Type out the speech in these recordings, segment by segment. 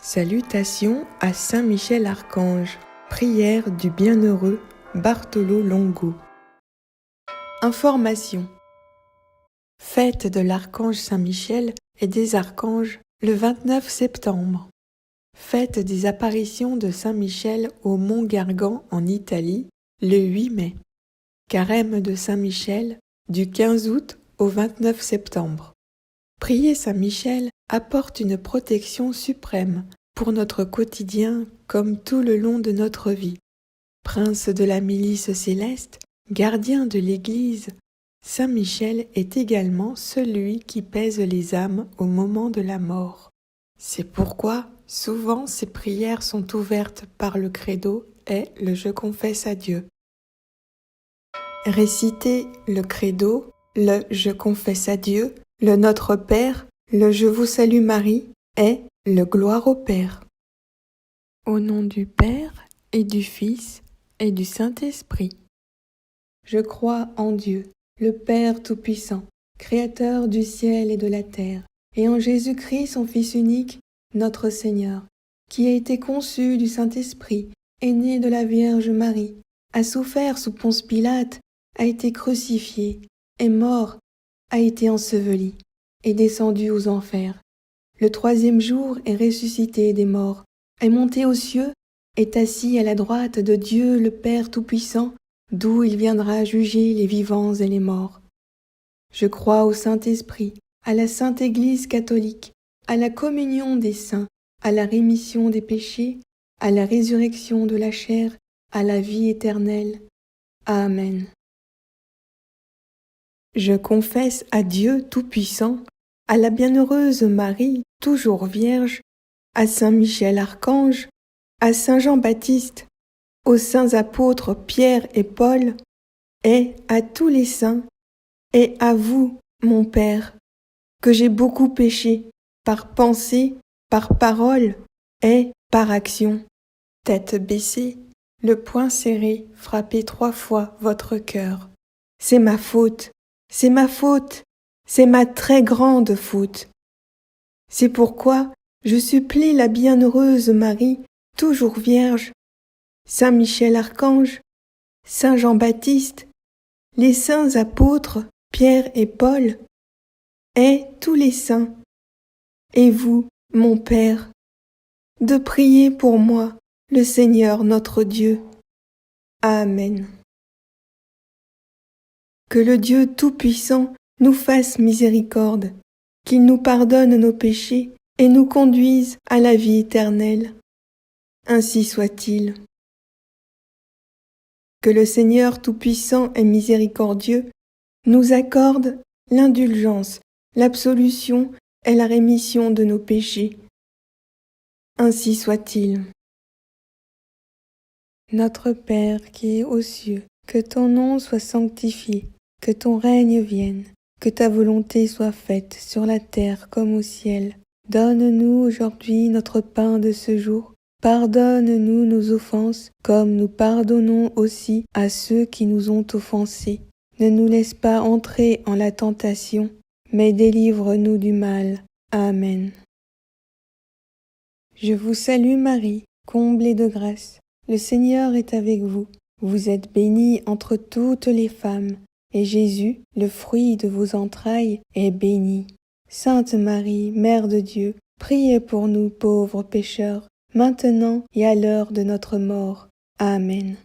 Salutations à Saint Michel Archange, prière du bienheureux Bartolo Longo. Information. Fête de l'archange Saint Michel et des archanges le 29 septembre. Fête des apparitions de Saint Michel au Mont Gargan en Italie le 8 mai. Carême de Saint Michel du 15 août au 29 septembre. Prier Saint Michel apporte une protection suprême pour notre quotidien comme tout le long de notre vie. Prince de la milice céleste, gardien de l'Église, Saint Michel est également celui qui pèse les âmes au moment de la mort. C'est pourquoi souvent ces prières sont ouvertes par le credo et le Je confesse à Dieu. Récitez le credo, le Je confesse à Dieu, le Notre Père, le Je vous salue Marie et le Gloire au Père. Au nom du Père et du Fils et du Saint-Esprit. Je crois en Dieu, le Père Tout-Puissant, Créateur du ciel et de la terre, et en Jésus-Christ, son Fils unique, notre Seigneur, qui a été conçu du Saint-Esprit, est né de la Vierge Marie, a souffert sous Ponce Pilate, a été crucifié, est mort, a été enseveli, est descendu aux enfers. Le troisième jour est ressuscité des morts, est monté aux cieux, est assis à la droite de Dieu le Père Tout-Puissant, d'où il viendra juger les vivants et les morts. Je crois au Saint-Esprit, à la Sainte Église catholique, à la communion des saints, à la rémission des péchés, à la résurrection de la chair, à la vie éternelle. Amen. Je confesse à Dieu Tout-Puissant, à la bienheureuse Marie, toujours Vierge, à Saint Michel Archange, à Saint Jean-Baptiste, aux saints apôtres Pierre et Paul, et à tous les saints, et à vous, mon Père, que j'ai beaucoup péché, par pensée, par parole et par action. Tête baissée, le poing serré, frappez 3 fois votre cœur. C'est ma faute, c'est ma faute, c'est ma très grande faute. C'est pourquoi je supplie la bienheureuse Marie, toujours Vierge, Saint Michel Archange, Saint Jean-Baptiste, les saints apôtres Pierre et Paul, et tous les saints, et vous, mon Père, de prier pour moi, le Seigneur notre Dieu. Amen. Que le Dieu Tout-Puissant nous fasse miséricorde, qu'il nous pardonne nos péchés et nous conduise à la vie éternelle. Ainsi soit-il. Que le Seigneur Tout-Puissant et miséricordieux nous accorde l'indulgence, l'absolution et la rémission de nos péchés. Ainsi soit-il. Notre Père qui es aux cieux, que ton nom soit sanctifié, que ton règne vienne, que ta volonté soit faite sur la terre comme au ciel. Donne-nous aujourd'hui notre pain de ce jour. Pardonne-nous nos offenses, comme nous pardonnons aussi à ceux qui nous ont offensés. Ne nous laisse pas entrer en la tentation, mais délivre-nous du mal. Amen. Je vous salue Marie, comblée de grâce. Le Seigneur est avec vous. Vous êtes bénie entre toutes les femmes, et Jésus, le fruit de vos entrailles, est béni. Sainte Marie, Mère de Dieu, priez pour nous pauvres pécheurs, maintenant et à l'heure de notre mort. Amen.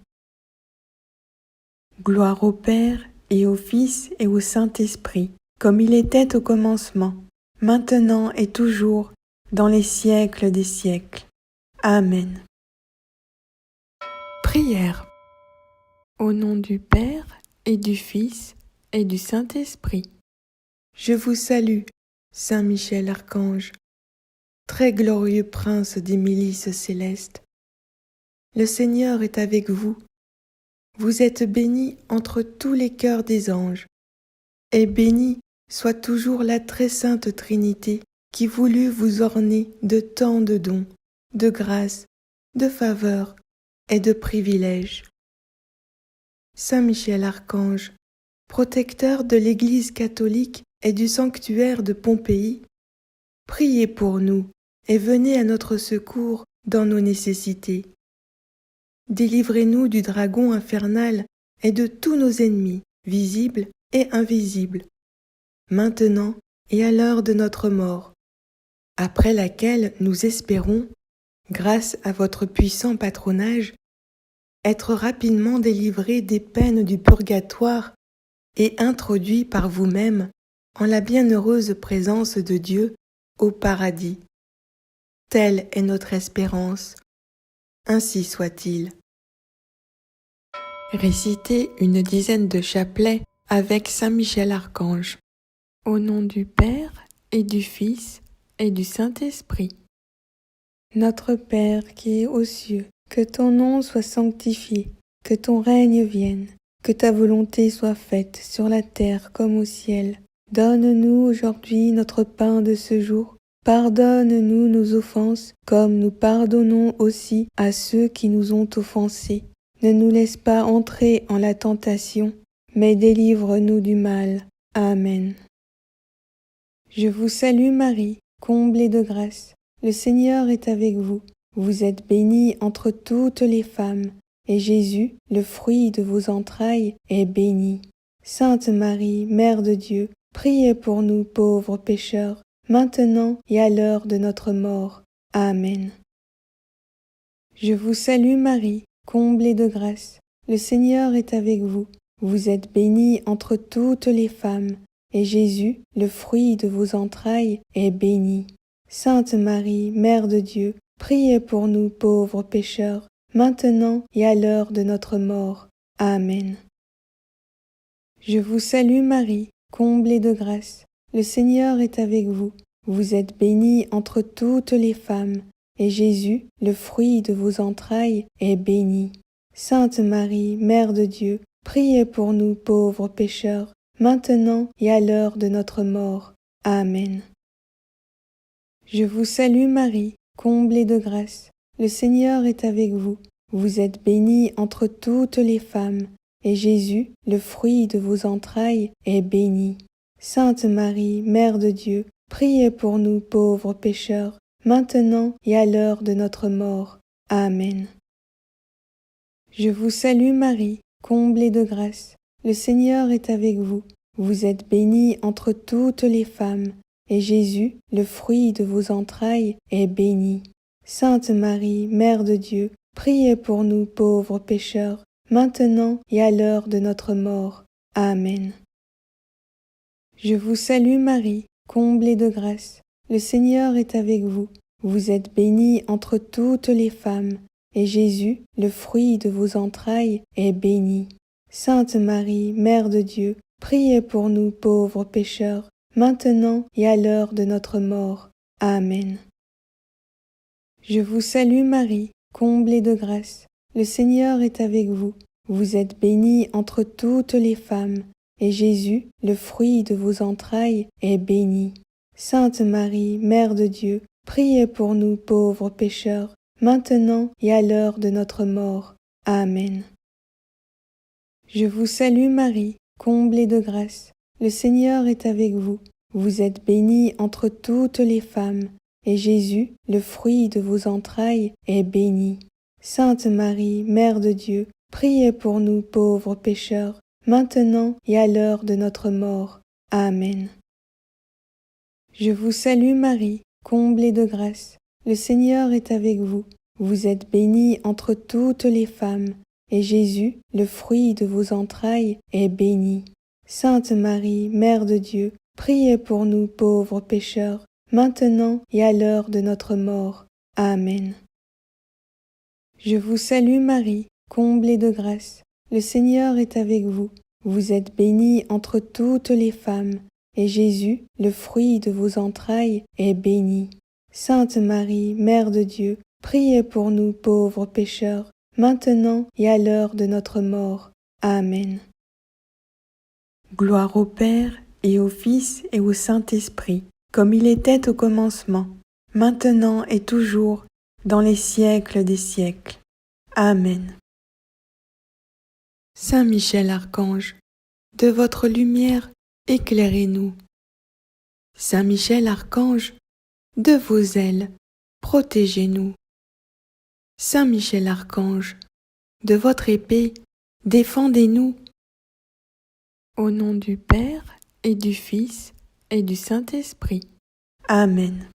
Gloire au Père, et au Fils, et au Saint-Esprit, comme il était au commencement, maintenant et toujours, dans les siècles des siècles. Amen. Prière. Au nom du Père, et du Fils, et du Saint-Esprit. Je vous salue, Saint Michel Archange, très glorieux prince des milices célestes. Le Seigneur est avec vous. Vous êtes béni entre tous les cœurs des anges, et bénie soit toujours la très sainte Trinité qui voulut vous orner de tant de dons, de grâces, de faveurs et de privilèges. Saint Michel Archange, protecteur de l'Église catholique et du sanctuaire de Pompéi, priez pour nous, et venez à notre secours dans nos nécessités. Délivrez-nous du dragon infernal et de tous nos ennemis, visibles et invisibles, maintenant et à l'heure de notre mort, après laquelle nous espérons, grâce à votre puissant patronage, être rapidement délivrés des peines du purgatoire et introduits par vous-même en la bienheureuse présence de Dieu au paradis. Telle est notre espérance. Ainsi soit-il. Récitez une dizaine de chapelets avec Saint Michel Archange. Au nom du Père et du Fils et du Saint-Esprit. Notre Père qui es aux cieux, que ton nom soit sanctifié, que ton règne vienne, que ta volonté soit faite sur la terre comme au ciel. Donne-nous aujourd'hui notre pain de ce jour. Pardonne-nous nos offenses, comme nous pardonnons aussi à ceux qui nous ont offensés. Ne nous laisse pas entrer en la tentation, mais délivre-nous du mal. Amen. Je vous salue Marie, comblée de grâce. Le Seigneur est avec vous. Vous êtes bénie entre toutes les femmes, et Jésus, le fruit de vos entrailles, est béni. Sainte Marie, Mère de Dieu, priez pour nous pauvres pécheurs, maintenant et à l'heure de notre mort. Amen. Je vous salue Marie, comblée de grâce. Le Seigneur est avec vous. Vous êtes bénie entre toutes les femmes, et Jésus, le fruit de vos entrailles, est béni. Sainte Marie, Mère de Dieu, priez pour nous pauvres pécheurs, maintenant et à l'heure de notre mort. Amen. Je vous salue Marie, comblée de grâce. Le Seigneur est avec vous. Vous êtes bénie entre toutes les femmes, et Jésus, le fruit de vos entrailles, est béni. Sainte Marie, Mère de Dieu, priez pour nous pauvres pécheurs, maintenant et à l'heure de notre mort. Amen. Je vous salue Marie, comblée de grâce. Le Seigneur est avec vous. Vous êtes bénie entre toutes les femmes, et Jésus, le fruit de vos entrailles, est béni. Sainte Marie, Mère de Dieu, priez pour nous pauvres pécheurs, maintenant et à l'heure de notre mort. Amen. Je vous salue Marie, comblée de grâce. Le Seigneur est avec vous. Vous êtes bénie entre toutes les femmes, et Jésus, le fruit de vos entrailles, est béni. Sainte Marie, Mère de Dieu, priez pour nous pauvres pécheurs, maintenant et à l'heure de notre mort. Amen. Je vous salue Marie, comblée de grâce. Le Seigneur est avec vous. Vous êtes bénie entre toutes les femmes, et Jésus, le fruit de vos entrailles, est béni. Sainte Marie, Mère de Dieu, priez pour nous pauvres pécheurs, maintenant et à l'heure de notre mort. Amen. Je vous salue Marie, comblée de grâce. Le Seigneur est avec vous. Vous êtes bénie entre toutes les femmes, et Jésus, le fruit de vos entrailles, est béni. Sainte Marie, Mère de Dieu, priez pour nous pauvres pécheurs, maintenant et à l'heure de notre mort. Amen. Je vous salue Marie, comblée de grâce. Le Seigneur est avec vous. Vous êtes bénie entre toutes les femmes, et Jésus, le fruit de vos entrailles, est béni. Sainte Marie, Mère de Dieu, priez pour nous pauvres pécheurs, maintenant et à l'heure de notre mort. Amen. Je vous salue Marie, comblée de grâce. Le Seigneur est avec vous. Vous êtes bénie entre toutes les femmes, et Jésus, le fruit de vos entrailles, est béni. Sainte Marie, Mère de Dieu, priez pour nous pauvres pécheurs, maintenant et à l'heure de notre mort. Amen. Je vous salue Marie, comblée de grâce. Le Seigneur est avec vous. Vous êtes bénie entre toutes les femmes, et Jésus, le fruit de vos entrailles, est béni. Sainte Marie, Mère de Dieu, priez pour nous pauvres pécheurs, maintenant et à l'heure de notre mort. Amen. Gloire au Père, et au Fils, et au Saint-Esprit, comme il était au commencement, maintenant et toujours, dans les siècles des siècles. Amen. Saint Michel Archange, de votre lumière, éclairez-nous. Saint Michel Archange, de vos ailes, protégez-nous. Saint Michel Archange, de votre épée, défendez-nous. Au nom du Père et du Fils et du Saint-Esprit. Amen.